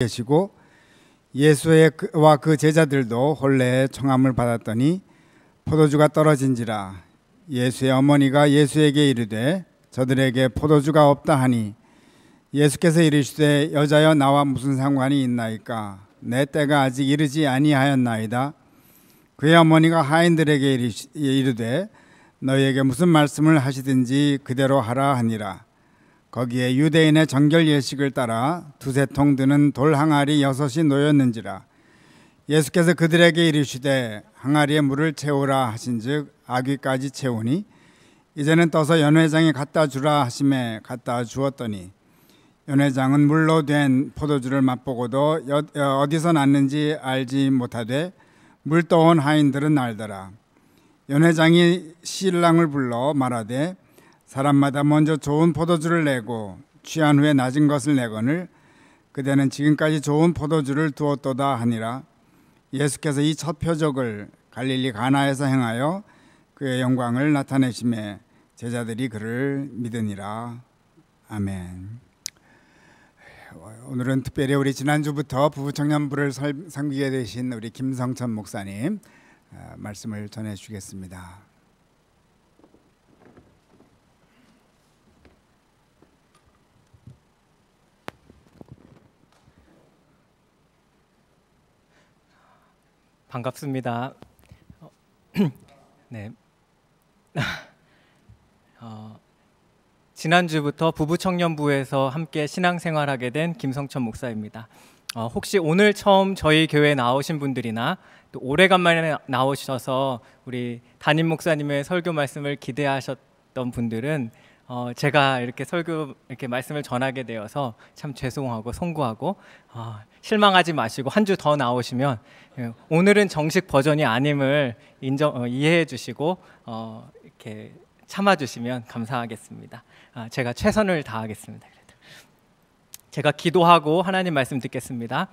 계시고 예수와 그 제자들도 혼례의 청함을 받았더니 포도주가 떨어진지라. 예수의 어머니가 예수에게 이르되 저들에게 포도주가 없다 하니 예수께서 이르시되 여자여 나와 무슨 상관이 있나이까? 내 때가 아직 이르지 아니하였나이다. 그의 어머니가 하인들에게 이르되 너희에게 무슨 말씀을 하시든지 그대로 하라 하니라. 거기에 유대인의 정결 예식을 따라 두세 통 드는 돌 항아리 6이 놓였는지라. 예수께서 그들에게 이르시되 항아리에 물을 채우라 하신즉 아귀까지 채우니 이제는 떠서 연회장에 갖다 주라 하심에 갖다 주었더니 연회장은 물로 된 포도주를 맛보고도 어디서 났는지 알지 못하되 물 떠온 하인들은 알더라. 연회장이 신랑을 불러 말하되 사람마다 먼저 좋은 포도주를 내고 취한 후에 낮은 것을 내거늘 그대는 지금까지 좋은 포도주를 두었도다 하니라. 예수께서 이 첫 표적을 갈릴리 가나에서 행하여 그의 영광을 나타내심에 제자들이 그를 믿으니라. 아멘. 오늘은 특별히 우리 지난주부터 부부청년부를 섬기게 되신 우리 김성천 목사님 말씀을 전해주시겠습니다. 반갑습니다. 네. 지난주부터 부부청년부에서 함께 신앙생활하게 된 김성천 목사입니다. 혹시 오늘 처음 저희 교회에 나오신 분들이나 또 오래간만에 나오셔서 우리 담임 목사님의 설교 말씀을 기대하셨던 분들은 제가 이렇게 말씀을 전하게 되어서 참 죄송하고 송구하고 실망하지 마시고 한 주 더 나오시면 오늘은 정식 버전이 아님을 이해해 주시고 이렇게 참아주시면 감사하겠습니다. 제가 최선을 다하겠습니다. 제가 기도하고 하나님 말씀 듣겠습니다.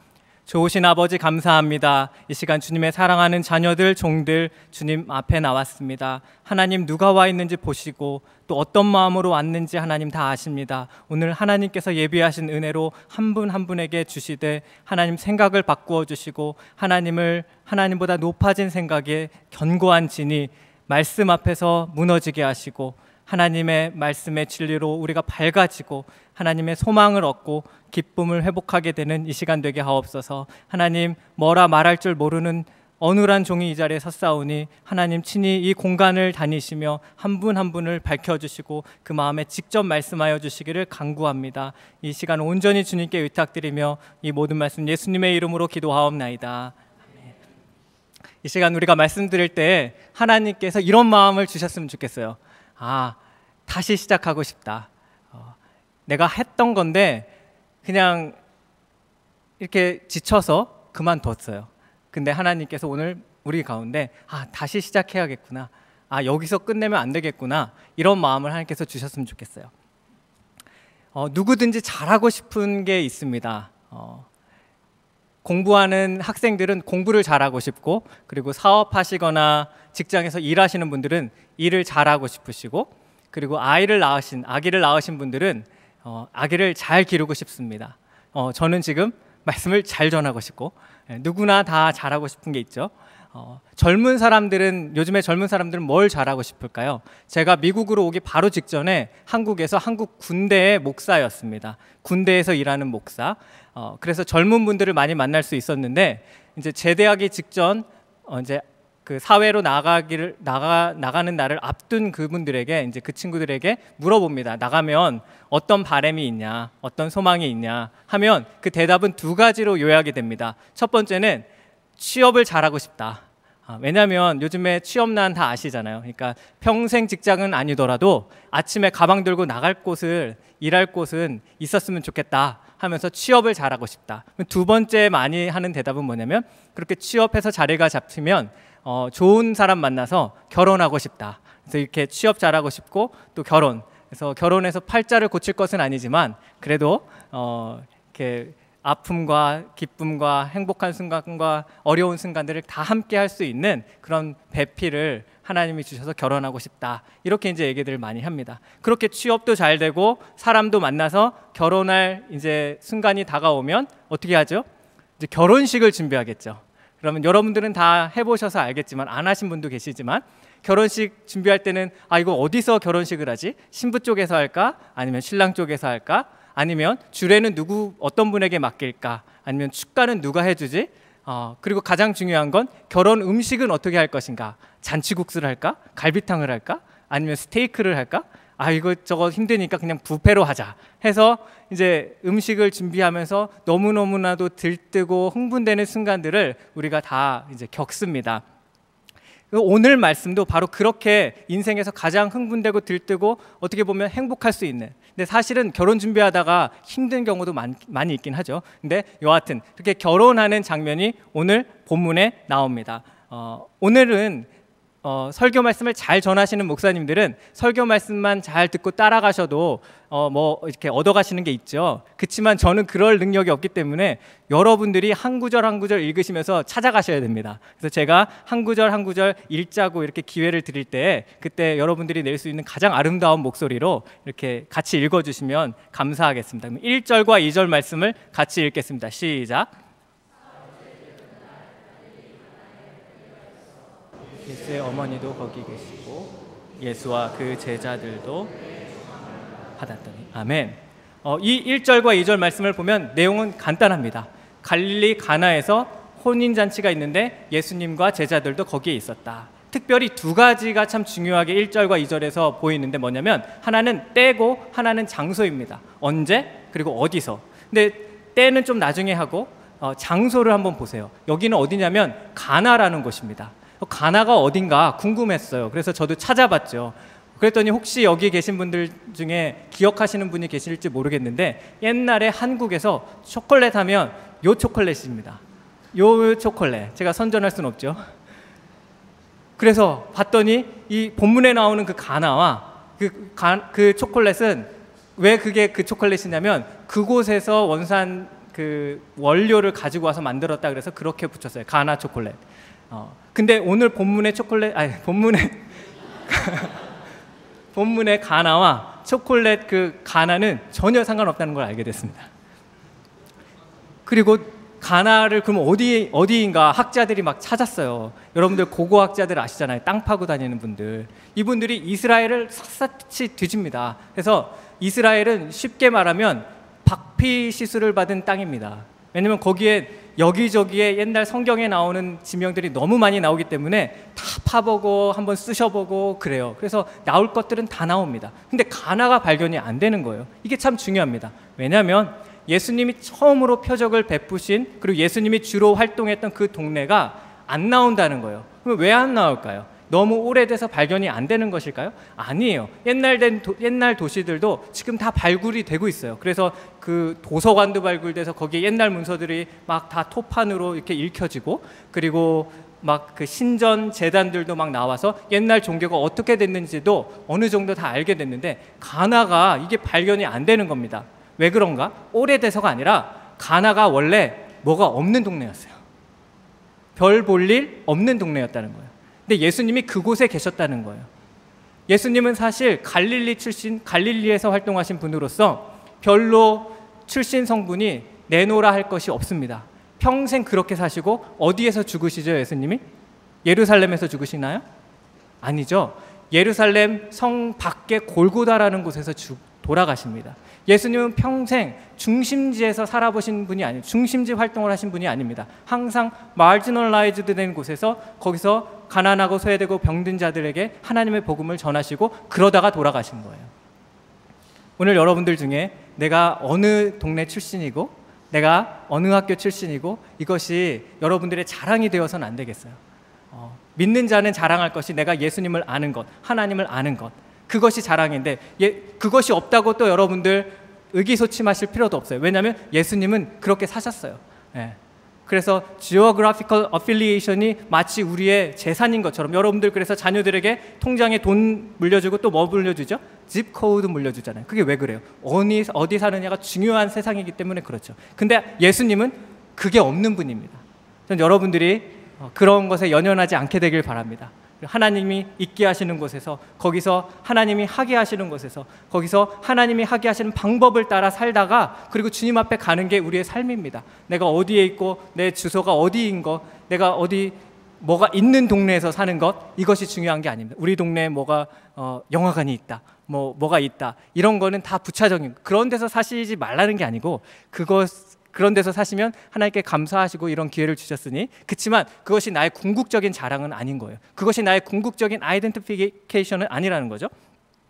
좋으신 아버지 감사합니다. 이 시간 주님의 사랑하는 자녀들, 종들 주님 앞에 나왔습니다. 하나님 누가 와 있는지 보시고 또 어떤 마음으로 왔는지 하나님 다 아십니다. 오늘 하나님께서 예비하신 은혜로 한 분 한 분에게 주시되 하나님 생각을 바꾸어 주시고 하나님보다 높아진 생각에 견고한 진이 말씀 앞에서 무너지게 하시고 하나님의 말씀의 진리로 우리가 밝아지고 하나님의 소망을 얻고 기쁨을 회복하게 되는 이 시간 되게 하옵소서. 하나님 뭐라 말할 줄 모르는 어눌한 종이 이 자리에 섰사오니 하나님 친히 이 공간을 다니시며 한 분 한 분을 밝혀주시고 그 마음에 직접 말씀하여 주시기를 간구합니다. 이 시간 온전히 주님께 의탁드리며 이 모든 말씀 예수님의 이름으로 기도하옵나이다. 이 시간 우리가 말씀드릴 때 하나님께서 이런 마음을 주셨으면 좋겠어요. 다시 시작하고 싶다. 내가 했던 건데 그냥 이렇게 지쳐서 그만뒀어요. 근데 하나님께서 오늘 우리 가운데 다시 시작해야겠구나. 여기서 끝내면 안 되겠구나. 이런 마음을 하나님께서 주셨으면 좋겠어요. 누구든지 잘하고 싶은 게 있습니다. 공부하는 학생들은 공부를 잘하고 싶고, 그리고 사업하시거나 직장에서 일하시는 분들은 일을 잘하고 싶으시고, 그리고 아기를 낳으신 분들은 아기를 잘 기르고 싶습니다. 저는 지금 말씀을 잘 전하고 싶고, 누구나 다 잘하고 싶은 게 있죠. 요즘에 젊은 사람들은 뭘 잘하고 싶을까요? 제가 미국으로 오기 바로 직전에 한국에서 한국 군대의 목사였습니다. 군대에서 일하는 목사. 그래서 젊은 분들을 많이 만날 수 있었는데, 이제 제대하기 직전 이제 그 사회로 나가는 날을 앞둔 그분들에게, 이제 그 친구들에게 물어봅니다. 나가면 어떤 바람이 있냐, 어떤 소망이 있냐 하면 그 대답은 2가지로 요약이 됩니다. 첫 번째는 취업을 잘하고 싶다. 왜냐하면 요즘에 취업난 다 아시잖아요. 그러니까 평생 직장은 아니더라도 아침에 가방 들고 일할 곳은 있었으면 좋겠다 하면서 취업을 잘하고 싶다. 2번째 많이 하는 대답은 뭐냐면, 그렇게 취업해서 자리가 잡히면 좋은 사람 만나서 결혼하고 싶다. 그래서 이렇게 취업 잘하고 싶고 또 그래서 결혼해서 팔자를 고칠 것은 아니지만 그래도 이렇게 아픔과 기쁨과 행복한 순간과 어려운 순간들을 다 함께 할 수 있는 그런 배필을 하나님이 주셔서 결혼하고 싶다. 이렇게 이제 얘기들을 많이 합니다. 그렇게 취업도 잘 되고 사람도 만나서 결혼할 이제 순간이 다가오면 어떻게 하죠? 이제 결혼식을 준비하겠죠. 그러면 여러분들은 다 해보셔서 알겠지만, 안 하신 분도 계시지만, 결혼식 준비할 때는 이거 어디서 결혼식을 하지? 신부 쪽에서 할까? 아니면 신랑 쪽에서 할까? 아니면 주례는 어떤 분에게 맡길까? 아니면 축가는 누가 해주지? 그리고 가장 중요한 건 결혼 음식은 어떻게 할 것인가? 잔치국수를 할까? 갈비탕을 할까? 아니면 스테이크를 할까? 이거 힘드니까 그냥 뷔페로 하자 해서 이제 음식을 준비하면서 너무너무나도 들뜨고 흥분되는 순간들을 우리가 다 이제 겪습니다. 오늘 말씀도 바로 그렇게 인생에서 가장 흥분되고 들뜨고 어떻게 보면 행복할 수 있는, 근데 사실은 결혼 준비하다가 힘든 경우도 많이 있긴 하죠. 근데 여하튼 그렇게 결혼하는 장면이 오늘 본문에 나옵니다. 오늘은 설교 말씀을 잘 전하시는 목사님들은 설교 말씀만 잘 듣고 따라가셔도 뭐 이렇게 얻어가시는 게 있죠. 그렇지만 저는 그럴 능력이 없기 때문에 여러분들이 한 구절 한 구절 읽으시면서 찾아가셔야 됩니다. 그래서 제가 한 구절 한 구절 읽자고 이렇게 기회를 드릴 때 그때 여러분들이 낼 수 있는 가장 아름다운 목소리로 이렇게 같이 읽어주시면 감사하겠습니다. 1절과 2절 말씀을 같이 읽겠습니다. 시작. 예수의 어머니도 거기 계시고 예수와 그 제자들도 받았더니. 아멘. 이 1절과 2절 말씀을 보면 내용은 간단합니다. 갈릴리 가나에서 혼인잔치가 있는데 예수님과 제자들도 거기에 있었다. 특별히 두 가지가 참 중요하게 1절과 2절에서 보이는데 뭐냐면 하나는 때고 하나는 장소입니다. 언제 그리고 어디서. 근데 때는 좀 나중에 하고 장소를 한번 보세요. 여기는 어디냐면 가나라는 곳입니다. 가나가 어딘가 궁금했어요. 그래서 저도 찾아봤죠. 그랬더니 혹시 여기 계신 분들 중에 기억하시는 분이 계실지 모르겠는데 옛날에 한국에서 초콜릿 하면 요 초콜릿입니다. 요 초콜릿. 제가 선전할 수는 없죠. 그래서 봤더니 이 본문에 나오는 그 가나와 그 초콜릿은 왜 그게 그 초콜릿이냐면 그곳에서 원산 그 원료를 가지고 와서 만들었다 그래서 그렇게 붙였어요. 가나 초콜릿. 근데 오늘 본문의 본문의 가나와 초콜릿 그 가나는 전혀 상관없다는 걸 알게 됐습니다. 그리고 가나를 그럼 어디인가 학자들이 막 찾았어요. 여러분들 고고학자들 아시잖아요. 땅 파고 다니는 분들. 이분들이 이스라엘을 샅샅이 뒤집니다. 그래서 이스라엘은 쉽게 말하면 박피 시술을 받은 땅입니다. 왜냐면 거기에 여기저기에 옛날 성경에 나오는 지명들이 너무 많이 나오기 때문에 다 파보고 한번 쑤셔보고 그래요. 그래서 나올 것들은 다 나옵니다. 근데 가나가 발견이 안 되는 거예요. 이게 참 중요합니다. 왜냐하면 예수님이 처음으로 표적을 베푸신 그리고 예수님이 주로 활동했던 그 동네가 안 나온다는 거예요. 그럼 왜 안 나올까요? 너무 오래돼서 발견이 안 되는 것일까요? 아니에요. 옛날 도시들도 지금 다 발굴이 되고 있어요. 그래서 그 도서관도 발굴돼서 거기에 옛날 문서들이 막 다 토판으로 이렇게 읽혀지고 그리고 막 그 신전 재단들도 막 나와서 옛날 종교가 어떻게 됐는지도 어느 정도 다 알게 됐는데 가나가 이게 발견이 안 되는 겁니다. 왜 그런가? 오래돼서가 아니라 가나가 원래 뭐가 없는 동네였어요. 별 볼 일 없는 동네였다는 거예요. 근데 예수님이 그곳에 계셨다는 거예요. 예수님은 사실 갈릴리에서 활동하신 분으로서 별로 출신 성분이 내놓으라 할 것이 없습니다. 평생 그렇게 사시고 어디에서 죽으시죠, 예수님이? 예루살렘에서 죽으시나요? 아니죠. 예루살렘 성 밖에 골고다라는 곳에서 돌아가십니다. 예수님은 평생 중심지에서 살아보신 분이 아니에요. 중심지 활동을 하신 분이 아닙니다. 항상 마지널라이즈드 된 곳에서 거기서 가난하고 소외되고 병든 자들에게 하나님의 복음을 전하시고 그러다가 돌아가신 거예요. 오늘 여러분들 중에 내가 어느 동네 출신이고 내가 어느 학교 출신이고 이것이 여러분들의 자랑이 되어서는 안 되겠어요. 믿는 자는 자랑할 것이 내가 예수님을 아는 것, 하나님을 아는 것, 그것이 자랑인데 그것이 없다고 또 여러분들 의기소침하실 필요도 없어요. 왜냐하면 예수님은 그렇게 사셨어요. 예. 그래서 geographical affiliation이 마치 우리의 재산인 것처럼, 여러분들 그래서 자녀들에게 통장에 돈 물려주고 또 뭐 물려주죠? 집 코드 물려주잖아요. 그게 왜 그래요? 어디 사느냐가 중요한 세상이기 때문에 그렇죠. 근데 예수님은 그게 없는 분입니다. 전 여러분들이 그런 것에 연연하지 않게 되길 바랍니다. 하나님이 있게 하시는 곳에서, 거기서 하나님이 하게 하시는 곳에서, 거기서 하나님이 하게 하시는 방법을 따라 살다가, 그리고 주님 앞에 가는 게 우리의 삶입니다. 내가 어디에 있고 내 주소가 어디인 것, 내가 뭐가 있는 동네에서 사는 것, 이것이 중요한 게 아닙니다. 우리 동네에 뭐가 영화관이 있다, 뭐가 있다, 이런 거는 다 부차적인, 그런 데서 사시지 말라는 게 아니고, 그런 데서 사시면 하나님께 감사하시고 이런 기회를 주셨으니, 그렇지만 그것이 나의 궁극적인 자랑은 아닌 거예요. 그것이 나의 궁극적인 아이덴티피케이션은 아니라는 거죠.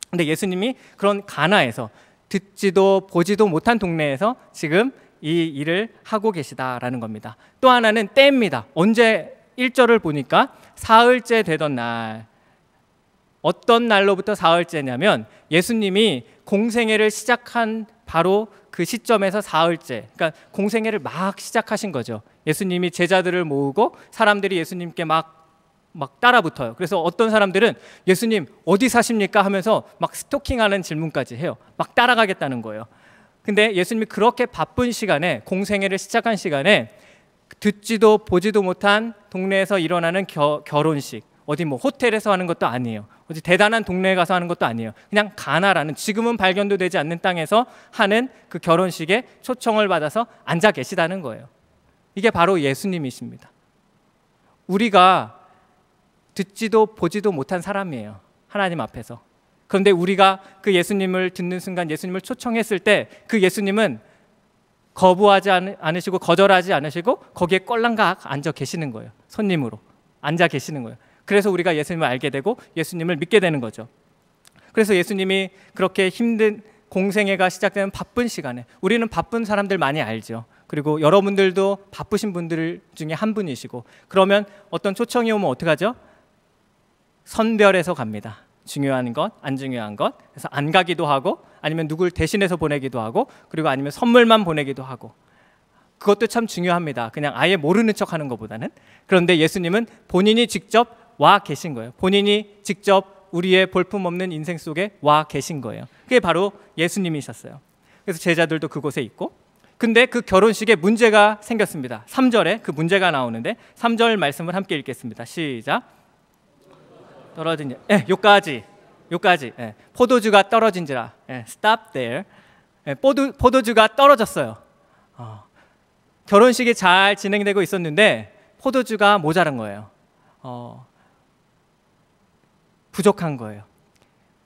근데 예수님이 그런 가나에서, 듣지도 보지도 못한 동네에서 지금 이 일을 하고 계시다라는 겁니다. 또 하나는 때입니다. 언제 1절을 보니까 사흘째 되던 날, 어떤 날로부터 사흘째냐면 예수님이 공생애를 시작한 바로 그 시점에서 사흘째, 그러니까 공생애를 막 시작하신 거죠. 예수님이 제자들을 모으고 사람들이 예수님께 막 따라붙어요. 그래서 어떤 사람들은 예수님 어디 사십니까 하면서 막 스토킹하는 질문까지 해요. 막 따라가겠다는 거예요. 근데 예수님이 그렇게 바쁜 시간에, 공생애를 시작한 시간에 듣지도 보지도 못한 동네에서 일어나는 결혼식, 어디 호텔에서 하는 것도 아니에요. 어디 대단한 동네에 가서 하는 것도 아니에요. 그냥 가나라는, 지금은 발견도 되지 않는 땅에서 하는 그 결혼식에 초청을 받아서 앉아 계시다는 거예요. 이게 바로 예수님이십니다. 우리가 듣지도 보지도 못한 사람이에요, 하나님 앞에서. 그런데 우리가 그 예수님을 듣는 순간, 예수님을 초청했을 때 그 예수님은 거부하지 않으시고 거절하지 않으시고 거기에 껄랑각 앉아 계시는 거예요. 손님으로 앉아 계시는 거예요. 그래서 우리가 예수님을 알게 되고 예수님을 믿게 되는 거죠. 그래서 예수님이 그렇게 힘든 공생애가 시작되는 바쁜 시간에, 우리는 바쁜 사람들 많이 알죠. 그리고 여러분들도 바쁘신 분들 중에 한 분이시고, 그러면 어떤 초청이 오면 어떡하죠? 선별해서 갑니다. 중요한 것, 안 중요한 것. 그래서 안 가기도 하고, 아니면 누굴 대신해서 보내기도 하고, 그리고 아니면 선물만 보내기도 하고. 그것도 참 중요합니다. 그냥 아예 모르는 척하는 것보다는. 그런데 예수님은 본인이 직접 와 계신 거예요. 본인이 직접 우리의 볼품없는 인생 속에 와 계신 거예요. 그게 바로 예수님이셨어요. 그래서 제자들도 그곳에 있고, 근데 그 결혼식에 문제가 생겼습니다. 3절에 그 문제가 나오는데 3절 말씀을 함께 읽겠습니다. 시작. 떨어진, 요까지. 포도주가 떨어진지라. Stop there. 포도주가 떨어졌어요. 결혼식이 잘 진행되고 있었는데 포도주가 모자란 거예요. 부족한 거예요.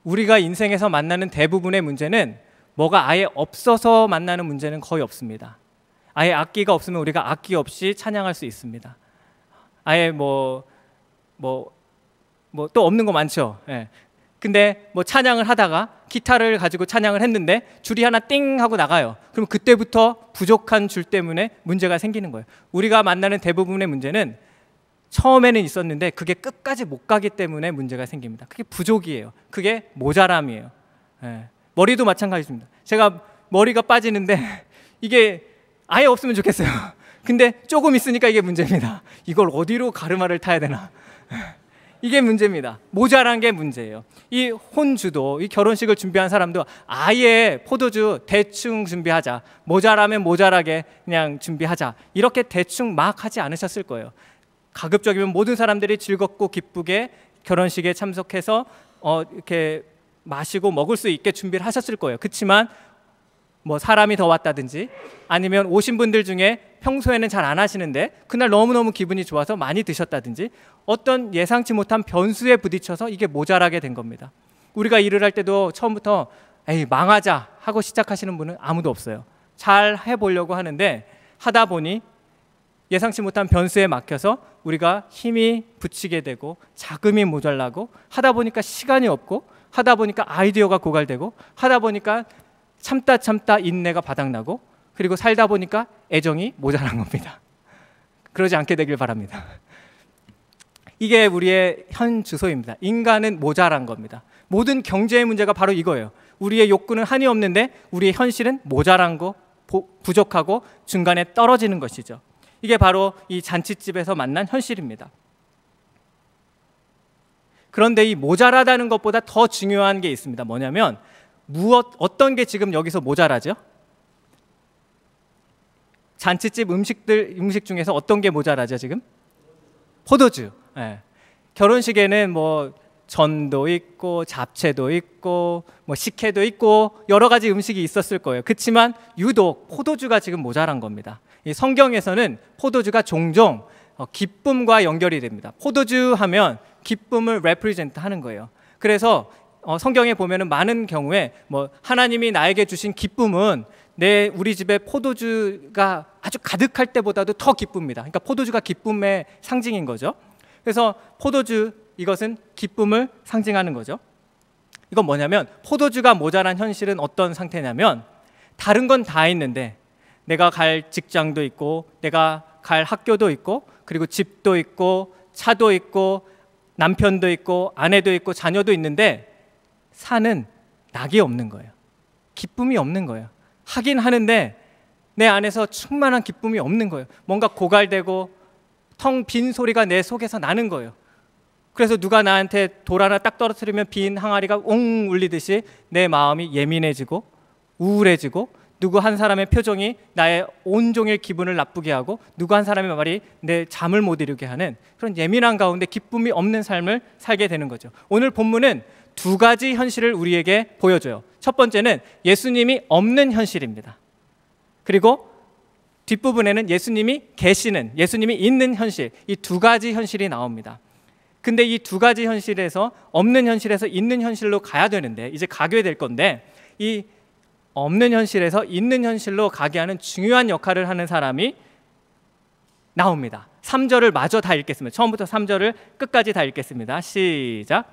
우리가 인생에서 만나는 대부분의 문제는 뭐가 아예 없어서 만나는 문제는 거의 없습니다. 아예 악기가 없으면 우리가 악기 없이 찬양할 수 있습니다. 아예 또 없는 거 많죠. 근데 찬양을 하다가 기타를 가지고 찬양을 했는데 줄이 하나 띵 하고 나가요. 그럼 그때부터 부족한 줄 때문에 문제가 생기는 거예요. 우리가 만나는 대부분의 문제는 처음에는 있었는데 그게 끝까지 못 가기 때문에 문제가 생깁니다. 그게 부족이에요. 그게 모자람이에요. 머리도 마찬가지입니다. 제가 머리가 빠지는데 이게 아예 없으면 좋겠어요. 근데 조금 있으니까 이게 문제입니다. 이걸 어디로 가르마를 타야 되나. 이게 문제입니다. 모자란 게 문제예요. 이 혼주도, 이 결혼식을 준비한 사람도 아예 포도주 대충 준비하자, 모자라면 모자라게 그냥 준비하자, 이렇게 대충 막 하지 않으셨을 거예요. 가급적이면 모든 사람들이 즐겁고 기쁘게 결혼식에 참석해서 이렇게 마시고 먹을 수 있게 준비를 하셨을 거예요. 그렇지만 사람이 더 왔다든지, 아니면 오신 분들 중에 평소에는 잘 안 하시는데 그날 너무너무 기분이 좋아서 많이 드셨다든지, 어떤 예상치 못한 변수에 부딪혀서 이게 모자라게 된 겁니다. 우리가 일을 할 때도 처음부터 에이 망하자 하고 시작하시는 분은 아무도 없어요. 잘 해보려고 하는데 하다 보니 예상치 못한 변수에 막혀서 우리가 힘이 붙이게 되고 자금이 모자라고, 하다 보니까 시간이 없고, 하다 보니까 아이디어가 고갈되고, 하다 보니까 참다 인내가 바닥나고, 그리고 살다 보니까 애정이 모자란 겁니다. 그러지 않게 되길 바랍니다. 이게 우리의 현 주소입니다. 인간은 모자란 겁니다. 모든 경제의 문제가 바로 이거예요. 우리의 욕구는 한이 없는데 우리의 현실은 모자란 거, 부족하고 중간에 떨어지는 것이죠. 이게 바로 이 잔칫집에서 만난 현실입니다. 그런데 이 모자라다는 것보다 더 중요한 게 있습니다. 뭐냐면 어떤 게 지금 여기서 모자라죠? 잔칫집 음식 중에서 어떤 게 모자라죠 지금? 포도주. 네. 결혼식에는 뭐 전도 있고 잡채도 있고 뭐 식혜도 있고 여러 가지 음식이 있었을 거예요. 그렇지만 유독 포도주가 지금 모자란 겁니다. 이 성경에서는 포도주가 종종 기쁨과 연결이 됩니다. 포도주 하면 기쁨을 represent 하는 거예요. 그래서 성경에 보면은 많은 경우에 뭐 하나님이 나에게 주신 기쁨은 우리 집에 포도주가 아주 가득할 때보다도 더 기쁩니다. 그러니까 포도주가 기쁨의 상징인 거죠. 그래서 포도주, 이것은 기쁨을 상징하는 거죠. 이건 뭐냐면 포도주가 모자란 현실은 어떤 상태냐면 다른 건 다 있는데 내가 갈 직장도 있고 내가 갈 학교도 있고 그리고 집도 있고 차도 있고 남편도 있고 아내도 있고 자녀도 있는데 사는 낙이 없는 거예요. 기쁨이 없는 거예요. 하긴 하는데 내 안에서 충만한 기쁨이 없는 거예요. 뭔가 고갈되고 텅 빈 소리가 내 속에서 나는 거예요. 그래서 누가 나한테 돌 하나 딱 떨어뜨리면 빈 항아리가 웅 울리듯이 내 마음이 예민해지고 우울해지고 누구 한 사람의 표정이 나의 온종일 기분을 나쁘게 하고 누구 한 사람의 말이 내 잠을 못 이루게 하는 그런 예민한 가운데 기쁨이 없는 삶을 살게 되는 거죠. 오늘 본문은 두 가지 현실을 우리에게 보여줘요. 첫 번째는 예수님이 없는 현실입니다. 그리고 뒷부분에는 예수님이 계시는, 예수님이 있는 현실, 이 두 가지 현실이 나옵니다. 근데 이 두 가지 현실에서 없는 현실에서 있는 현실로 가야 되는데 이제 가게 될 건데 이 없는 현실에서 있는 현실로 가게 하는 중요한 역할을 하는 사람이 나옵니다. 3절을 마저 다 읽겠습니다. 처음부터 3절을 끝까지 다 읽겠습니다. 시작.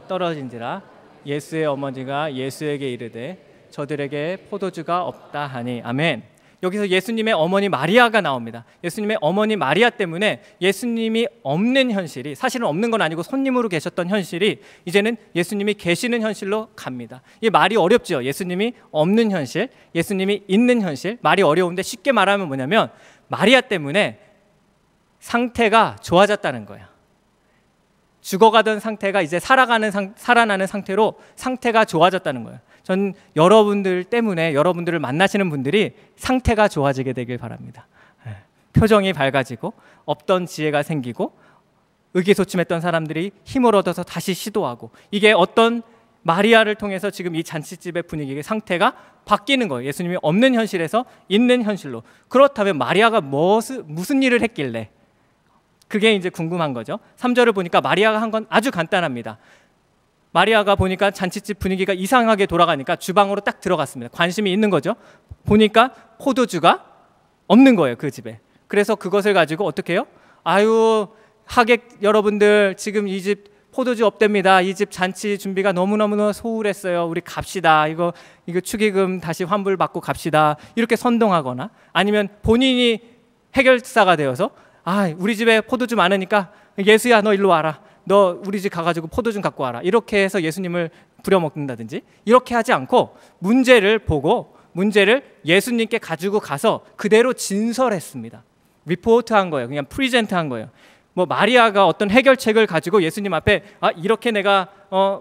떨어진지라 예수의 어머니가 예수에게 이르되 저들에게 포도주가 없다 하니. 아멘. 여기서 예수님의 어머니 마리아가 나옵니다. 예수님의 어머니 마리아 때문에 예수님이 없는 현실이, 사실은 없는 건 아니고 손님으로 계셨던 현실이 이제는 예수님이 계시는 현실로 갑니다. 이 말이 어렵죠. 예수님이 없는 현실, 예수님이 있는 현실. 말이 어려운데 쉽게 말하면 뭐냐면 마리아 때문에 상태가 좋아졌다는 거예요. 죽어가던 상태가 이제 살아나는 상태로 상태가 좋아졌다는 거예요. 전 여러분들 때문에 여러분들을 만나시는 분들이 상태가 좋아지게 되길 바랍니다. 표정이 밝아지고 없던 지혜가 생기고 의기소침했던 사람들이 힘을 얻어서 다시 시도하고, 이게 어떤 마리아를 통해서 지금 이 잔치집의 분위기의 상태가 바뀌는 거예요. 예수님이 없는 현실에서 있는 현실로. 그렇다면 마리아가 무슨 일을 했길래, 그게 이제 궁금한 거죠. 3절을 보니까 마리아가 한 건 아주 간단합니다. 마리아가 보니까 잔치집 분위기가 이상하게 돌아가니까 주방으로 딱 들어갔습니다. 관심이 있는 거죠. 보니까 포도주가 없는 거예요, 그 집에. 그래서 그것을 가지고 어떻게 해요? 아유, 하객 여러분들, 지금 이 집 포도주 없답니다. 이 집 잔치 준비가 너무너무 소홀했어요. 우리 갑시다. 이거 축의금 다시 환불받고 갑시다. 이렇게 선동하거나, 아니면 본인이 해결사가 되어서 우리 집에 포도주 많으니까 예수야 너 일로 와라. 너 우리 집 가가지고 포도 좀 갖고 와라. 이렇게 해서 예수님을 부려먹는다든지, 이렇게 하지 않고 문제를 보고 문제를 예수님께 가지고 가서 그대로 진설했습니다. 리포트한 거예요. 그냥 프리젠트한 거예요. 뭐 마리아가 어떤 해결책을 가지고 예수님 앞에 이렇게 내가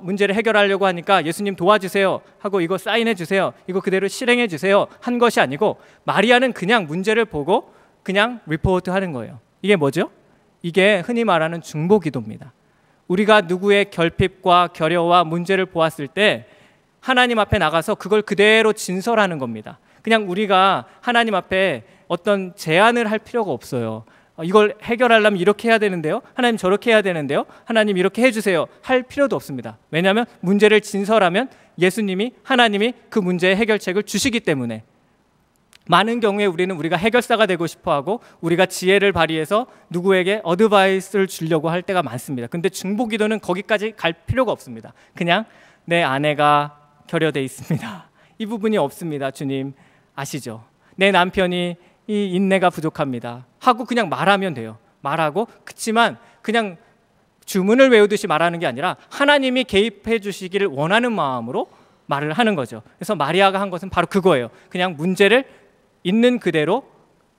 문제를 해결하려고 하니까 예수님 도와주세요 하고 이거 사인해 주세요, 이거 그대로 실행해 주세요 한 것이 아니고, 마리아는 그냥 문제를 보고 그냥 리포트하는 거예요. 이게 뭐죠? 이게 흔히 말하는 중보기도입니다. 우리가 누구의 결핍과 결여와 문제를 보았을 때 하나님 앞에 나가서 그걸 그대로 진설하는 겁니다. 그냥 우리가 하나님 앞에 어떤 제안을 할 필요가 없어요. 이걸 해결하려면 이렇게 해야 되는데요, 하나님 저렇게 해야 되는데요, 하나님 이렇게 해주세요 할 필요도 없습니다. 왜냐하면 문제를 진설하면 예수님이, 하나님이 그 문제의 해결책을 주시기 때문에. 많은 경우에 우리가 해결사가 되고 싶어하고 우리가 지혜를 발휘해서 누구에게 어드바이스를 주려고 할 때가 많습니다. 근데 중보기도는 거기까지 갈 필요가 없습니다. 그냥 내 아내가 결여돼 있습니다. 이 부분이 없습니다. 주님 아시죠? 내 남편이 이 인내가 부족합니다 하고 그냥 말하면 돼요. 말하고, 그치만 그냥 주문을 외우듯이 말하는 게 아니라 하나님이 개입해 주시기를 원하는 마음으로 말을 하는 거죠. 그래서 마리아가 한 것은 바로 그거예요. 그냥 문제를 있는 그대로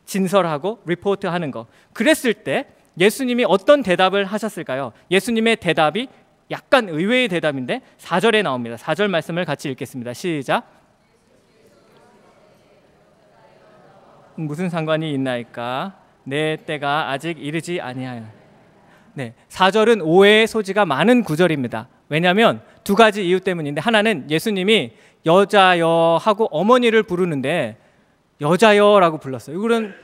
진설하고 리포트하는 거. 그랬을 때 예수님이 어떤 대답을 하셨을까요? 예수님의 대답이 약간 의외의 대답인데 4절에 나옵니다. 4절 말씀을 같이 읽겠습니다. 시작. 무슨 상관이 있나이까? 내 때가 아직 이르지 아니하여. 네, 4절은 오해의 소지가 많은 구절입니다. 왜냐하면 두 가지 이유 때문인데, 하나는 예수님이 여자여 하고 어머니를 부르는데 여자여라고 불렀어요.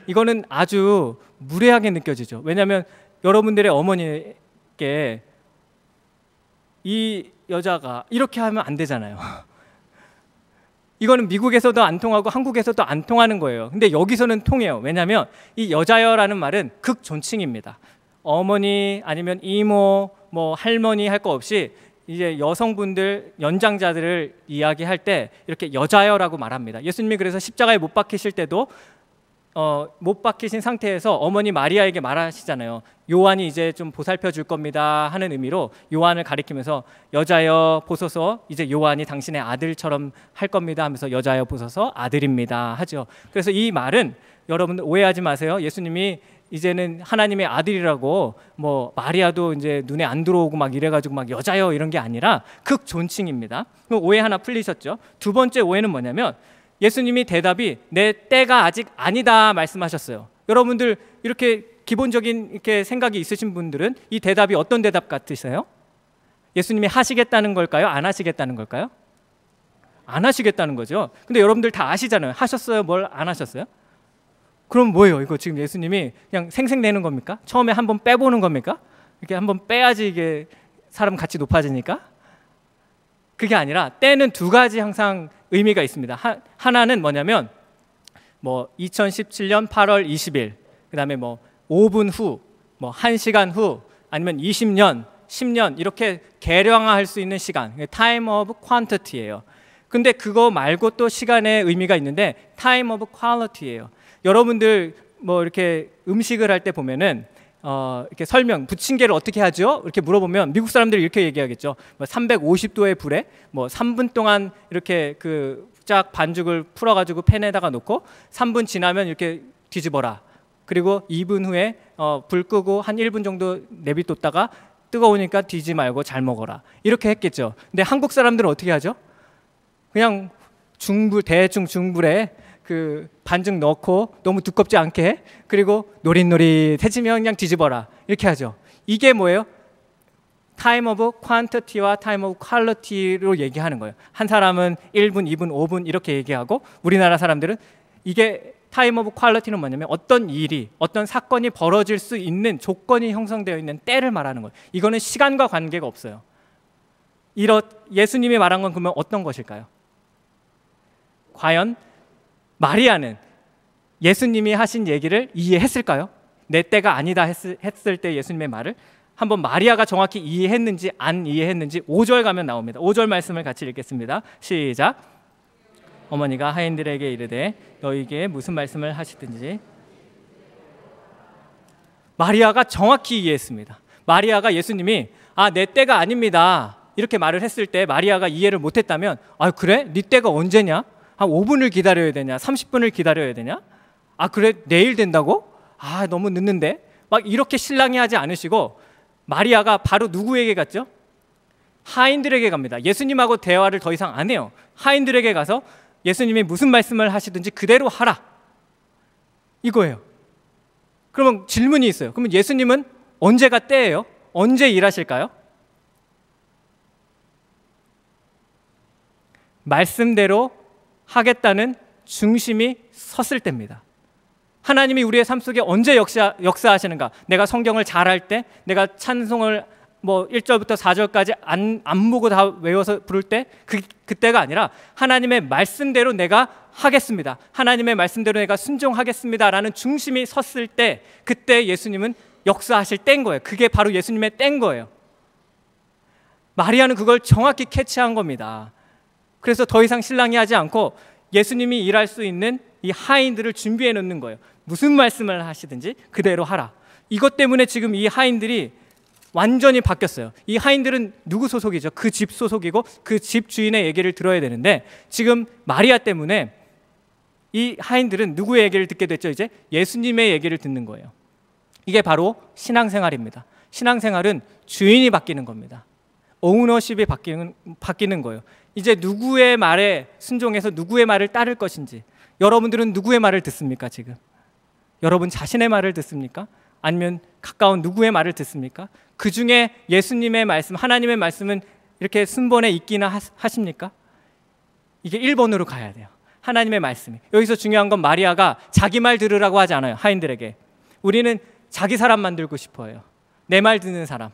이거는 아주 무례하게 느껴지죠. 왜냐하면 여러분들의 어머니께 이 여자가 이렇게 하면 안 되잖아요. 이거는 미국에서도 안 통하고 한국에서도 안 통하는 거예요. 근데 여기서는 통해요. 왜냐하면 이 여자여라는 말은 극존칭입니다. 어머니 아니면 이모, 뭐 할머니 할 거 없이 이제 여성분들, 연장자들을 이야기할 때 이렇게 여자여라고 말합니다. 예수님이 그래서 십자가에 못 박히실 때도 못 박히신 상태에서 어머니 마리아에게 말하시잖아요. 요한이 이제 좀 보살펴 줄 겁니다 하는 의미로 요한을 가리키면서 여자여 보소서 이제 요한이 당신의 아들처럼 할 겁니다 하면서 여자여 보소서 아들입니다 하죠. 그래서 이 말은 여러분들 오해하지 마세요. 예수님이 이제는 하나님의 아들이라고 뭐 마리아도 이제 눈에 안 들어오고 막 이래가지고 막 여자여 이런 게 아니라 극존칭입니다. 그럼 오해 하나 풀리셨죠? 두 번째 오해는 뭐냐면 예수님이 대답이 내 때가 아직 아니다 말씀하셨어요. 여러분들 이렇게 기본적인 이렇게 생각이 있으신 분들은 이 대답이 어떤 대답 같으세요? 예수님이 하시겠다는 걸까요? 안 하시겠다는 걸까요? 안 하시겠다는 거죠. 근데 여러분들 다 아시잖아요. 하셨어요? 뭘 안 하셨어요? 그럼 뭐예요? 이거 지금 예수님이 그냥 생색내는 겁니까? 처음에 한번 빼보는 겁니까? 이렇게 한번 빼야지 이게 사람 같이 높아지니까? 그게 아니라 때는 두 가지 항상 의미가 있습니다. 하나는 뭐냐면 뭐 2017년 8월 20일, 그다음에 뭐 5분 후, 뭐 1시간 후, 아니면 20년, 10년 이렇게 계량화할 수 있는 시간, time of quantity예요. 근데 그거 말고 또 시간의 의미가 있는데 time of quality예요. 여러분들 뭐 이렇게 음식을 할 때 보면은 이렇게 설명, 부침개를 어떻게 하죠? 이렇게 물어보면 미국 사람들이 이렇게 얘기하겠죠. 뭐 350도의 불에 뭐 3분 동안 이렇게 그 쫙 반죽을 풀어가지고 팬에다가 놓고 3분 지나면 이렇게 뒤집어라. 그리고 2분 후에 불 끄고 한 1분 정도 내비뒀다가 뜨거우니까 뒤지 말고 잘 먹어라. 이렇게 했겠죠. 근데 한국 사람들은 어떻게 하죠? 그냥 대충 중불에 그 반죽 넣고 너무 두껍지 않게, 그리고 노릿노릿해지면 그냥 뒤집어라 이렇게 하죠. 이게 뭐예요? time of quantity와 time of quality로 얘기하는 거예요. 한 사람은 1분, 2분, 5분 이렇게 얘기하고, 우리나라 사람들은 이게 time of quality는 뭐냐면 어떤 일이, 어떤 사건이 벌어질 수 있는 조건이 형성되어 있는 때를 말하는 거예요. 이거는 시간과 관계가 없어요. 예수님이 말한 건 그러면 어떤 것일까요? 과연 마리아는 예수님이 하신 얘기를 이해했을까요? 내 때가 아니다 했을 때 예수님의 말을 한번 마리아가 정확히 이해했는지 안 이해했는지 5절 가면 나옵니다. 5절 말씀을 같이 읽겠습니다. 시작. 어머니가 하인들에게 이르되 너희에게 무슨 말씀을 하시든지. 마리아가 정확히 이해했습니다. 마리아가 예수님이 내 때가 아닙니다 이렇게 말을 했을 때 마리아가 이해를 못했다면, 그래? 네 때가 언제냐? 한 5분을 기다려야 되냐? 30분을 기다려야 되냐? 그래? 내일 된다고? 너무 늦는데? 막 이렇게 실랑이 하지 않으시고 마리아가 바로 누구에게 갔죠? 하인들에게 갑니다. 예수님하고 대화를 더 이상 안 해요. 하인들에게 가서 예수님이 무슨 말씀을 하시든지 그대로 하라 이거예요. 그러면 질문이 있어요. 그러면 예수님은 언제가 때예요? 언제 일하실까요? 말씀대로 하겠다는 중심이 섰을 때입니다. 하나님이 우리의 삶 속에 언제 역사하시는가? 내가 성경을 잘할 때, 내가 찬송을 뭐 1절부터 4절까지 안 보고 다 외워서 부를 때, 그때가 아니라 하나님의 말씀대로 내가 하겠습니다, 하나님의 말씀대로 내가 순종하겠습니다라는 중심이 섰을 때, 그때 예수님은 역사하실 때인 거예요. 그게 바로 예수님의 때인 거예요. 마리아는 그걸 정확히 캐치한 겁니다. 그래서 더 이상 실랑이 하지 않고 예수님이 일할 수 있는 이 하인들을 준비해 놓는 거예요. 무슨 말씀을 하시든지 그대로 하라. 이것 때문에 지금 이 하인들이 완전히 바뀌었어요. 이 하인들은 누구 소속이죠? 그 집 소속이고 그 집 주인의 얘기를 들어야 되는데, 지금 마리아 때문에 이 하인들은 누구의 얘기를 듣게 됐죠? 이제 예수님의 얘기를 듣는 거예요. 이게 바로 신앙생활입니다. 신앙생활은 주인이 바뀌는 겁니다. 오너십이 바뀌는 거예요. 이제 누구의 말에 순종해서 누구의 말을 따를 것인지. 여러분들은 누구의 말을 듣습니까 지금? 여러분 자신의 말을 듣습니까? 아니면 가까운 누구의 말을 듣습니까? 그 중에 예수님의 말씀, 하나님의 말씀은 이렇게 순번에 있기나 하십니까? 이게 1번으로 가야 돼요. 하나님의 말씀이. 여기서 중요한 건 마리아가 자기 말 들으라고 하지 않아요. 하인들에게. 우리는 자기 사람 만들고 싶어요. 내 말 듣는 사람.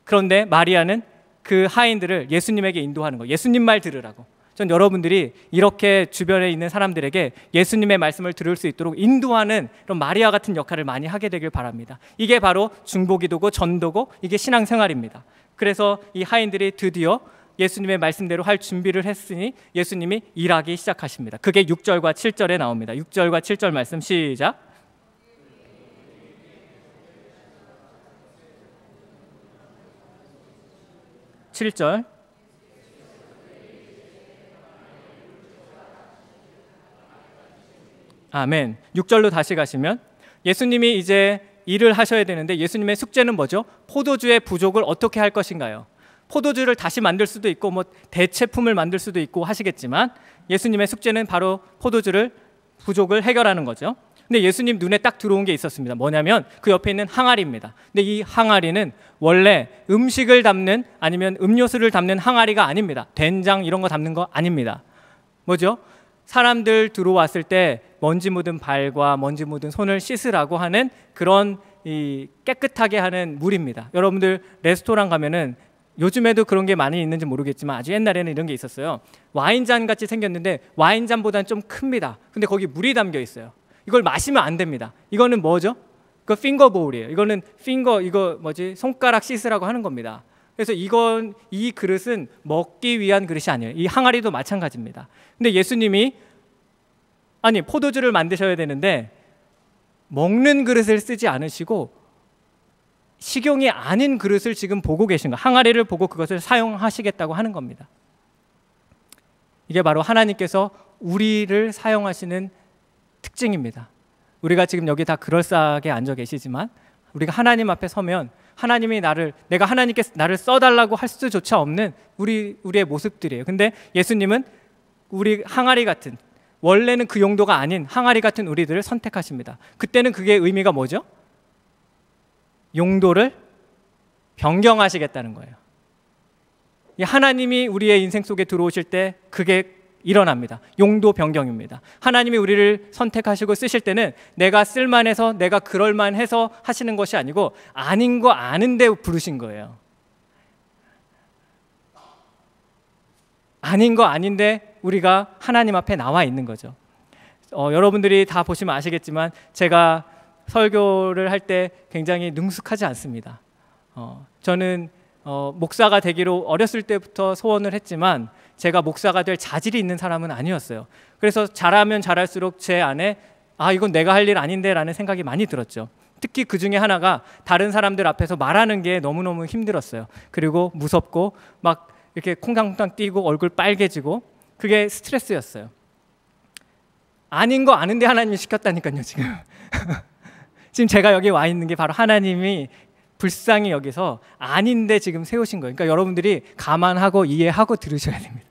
그런데 마리아는 그 하인들을 예수님에게 인도하는 거예요. 예수님 말 들으라고. 전 여러분들이 이렇게 주변에 있는 사람들에게 예수님의 말씀을 들을 수 있도록 인도하는 그런 마리아 같은 역할을 많이 하게 되길 바랍니다. 이게 바로 중보기도고 전도고 이게 신앙생활입니다. 그래서 이 하인들이 드디어 예수님의 말씀대로 할 준비를 했으니 예수님이 일하기 시작하십니다. 그게 6절과 7절에 나옵니다. 6절과 7절 말씀 시작. 7절. 아멘. 6절로 다시 가시면 예수님이 이제 일을 하셔야 되는데 예수님의 숙제는 뭐죠? 포도주의 부족을 어떻게 할 것인가요? 포도주를 다시 만들 수도 있고 뭐 대체품을 만들 수도 있고 하시겠지만 예수님의 숙제는 바로 포도주를 부족을 해결하는 거죠. 근데 예수님 눈에 딱 들어온 게 있었습니다. 뭐냐면 그 옆에 있는 항아리입니다. 근데 이 항아리는 원래 음식을 담는 아니면 음료수를 담는 항아리가 아닙니다. 된장 이런 거 담는 거 아닙니다. 뭐죠? 사람들 들어왔을 때 먼지 묻은 발과 먼지 묻은 손을 씻으라고 하는 그런 이 깨끗하게 하는 물입니다. 여러분들 레스토랑 가면은 요즘에도 그런 게 많이 있는지 모르겠지만 아주 옛날에는 이런 게 있었어요. 와인잔 같이 생겼는데 와인잔보다는 좀 큽니다. 근데 거기 물이 담겨 있어요. 이걸 마시면 안 됩니다. 이거는 뭐죠? 그 핑거 보울이에요. 이거는 손가락 씻으라고 하는 겁니다. 그래서 이 그릇은 먹기 위한 그릇이 아니에요. 이 항아리도 마찬가지입니다. 근데 예수님이 포도주를 만드셔야 되는데 먹는 그릇을 쓰지 않으시고 식용이 아닌 그릇을 지금 보고 계신 거예요. 항아리를 보고 그것을 사용하시겠다고 하는 겁니다. 이게 바로 하나님께서 우리를 사용하시는 특징입니다. 우리가 지금 여기 다 그럴싸하게 앉아 계시지만 우리가 하나님 앞에 서면 하나님이 내가 하나님께 나를 써달라고 할 수조차 없는 우리의 모습들이에요. 근데 예수님은 우리 항아리 같은, 원래는 그 용도가 아닌 항아리 같은 우리들을 선택하십니다. 그때는 그게 의미가 뭐죠? 용도를 변경하시겠다는 거예요. 하나님이 우리의 인생 속에 들어오실 때 그게 일어납니다. 용도 변경입니다. 하나님이 우리를 선택하시고 쓰실 때는 내가 쓸만해서 내가 그럴만해서 하시는 것이 아니고 아닌 거 아는데 부르신 거예요. 아닌 거 아닌데 우리가 하나님 앞에 나와 있는 거죠. 여러분들이 다 보시면 아시겠지만 제가 설교를 할 때 굉장히 능숙하지 않습니다. 저는 목사가 되기로 어렸을 때부터 소원을 했지만 제가 목사가 될 자질이 있는 사람은 아니었어요. 그래서 잘하면 잘할수록 제 안에 이건 내가 할 일 아닌데 라는 생각이 많이 들었죠. 특히 그 중에 하나가 다른 사람들 앞에서 말하는 게 너무너무 힘들었어요. 그리고 무섭고 막 이렇게 콩당콩당 뛰고 얼굴 빨개지고 그게 스트레스였어요. 아닌 거 아는데 하나님이 시켰다니까요 지금. 지금 제가 여기 와 있는 게 바로 하나님이 불쌍히 여기서 아닌데 지금 세우신 거예요. 그러니까 여러분들이 감안하고 이해하고 들으셔야 됩니다.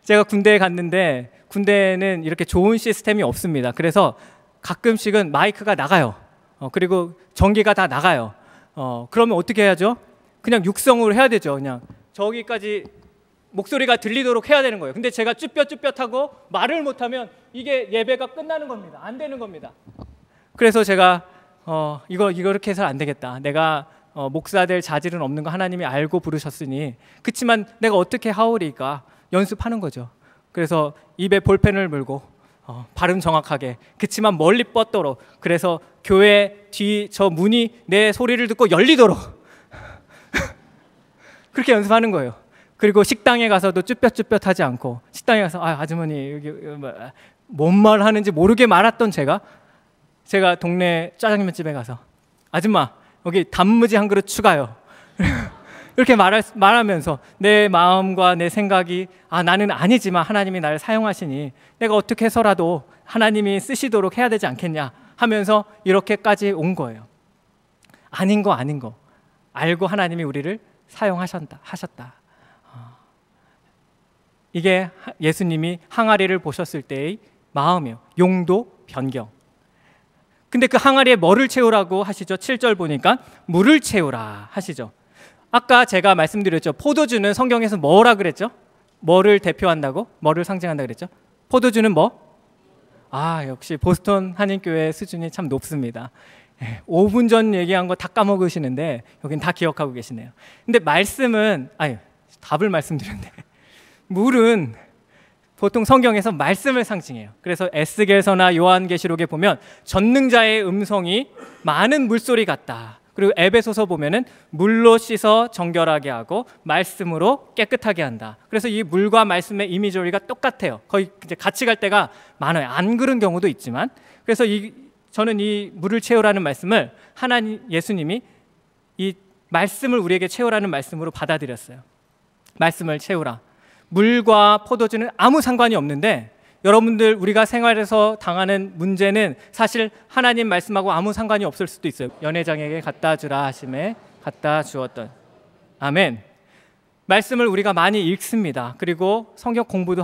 제가 군대에 갔는데 군대는 이렇게 좋은 시스템이 없습니다. 그래서 가끔씩은 마이크가 나가요. 그리고 전기가 다 나가요. 그러면 어떻게 해야죠? 그냥 육성으로 해야 되죠. 그냥 저기까지 목소리가 들리도록 해야 되는 거예요. 근데 제가 쭈뼛쭈뼛하고 말을 못하면 이게 예배가 끝나는 겁니다. 안 되는 겁니다. 그래서 제가 이거 이렇게 해서 안 되겠다. 내가 목사 될 자질은 없는 거 하나님이 알고 부르셨으니 그치만 내가 어떻게 하오리까 연습하는 거죠. 그래서 입에 볼펜을 물고 발음 정확하게 그치만 멀리 뻗도록 그래서 교회 뒤 저 문이 내 소리를 듣고 열리도록 그렇게 연습하는 거예요. 그리고 식당에 가서도 쭈뼛쭈뼛하지 않고 식당에 가서 아주머니 여기 뭔 말 하는지 모르게 말았던 제가 동네 짜장면집에 가서 아줌마 여기 단무지 한 그릇 추가요. 이렇게 말하면서 내 마음과 내 생각이 나는 아니지만 하나님이 나를 사용하시니 내가 어떻게 해서라도 하나님이 쓰시도록 해야 되지 않겠냐 하면서 이렇게까지 온 거예요. 아닌 거 알고 하나님이 우리를 사용하셨다. 이게 예수님이 항아리를 보셨을 때의 마음이에요. 용도 변경. 근데 그 항아리에 뭐를 채우라고 하시죠? 7절 보니까 물을 채우라 하시죠. 아까 제가 말씀드렸죠. 포도주는 성경에서 뭐라 그랬죠? 뭐를 대표한다고? 뭐를 상징한다 그랬죠? 포도주는 뭐? 역시 보스턴 한인교회 수준이 참 높습니다. 5분 전 얘기한 거 다 까먹으시는데 여긴 다 기억하고 계시네요. 근데 말씀은 답을 말씀드렸네. 물은 보통 성경에서 말씀을 상징해요. 그래서 에스겔서나 요한계시록에 보면 전능자의 음성이 많은 물소리 같다. 그리고 에베소서 보면은 물로 씻어 정결하게 하고 말씀으로 깨끗하게 한다. 그래서 이 물과 말씀의 이미저리가 똑같아요. 거의 이제 같이 갈 때가 많아요. 안 그런 경우도 있지만. 그래서 저는 이 물을 채우라는 말씀을 예수님이 이 말씀을 우리에게 채우라는 말씀으로 받아들였어요. 말씀을 채우라. 물과 포도주는 아무 상관이 없는데 여러분들 우리가 생활에서 당하는 문제는 사실 하나님 말씀하고 아무 상관이 없을 수도 있어요. 연회장에게 갖다 주라 하심에 갖다 주었던. 아멘. 말씀을 우리가 많이 읽습니다. 그리고 성경 공부도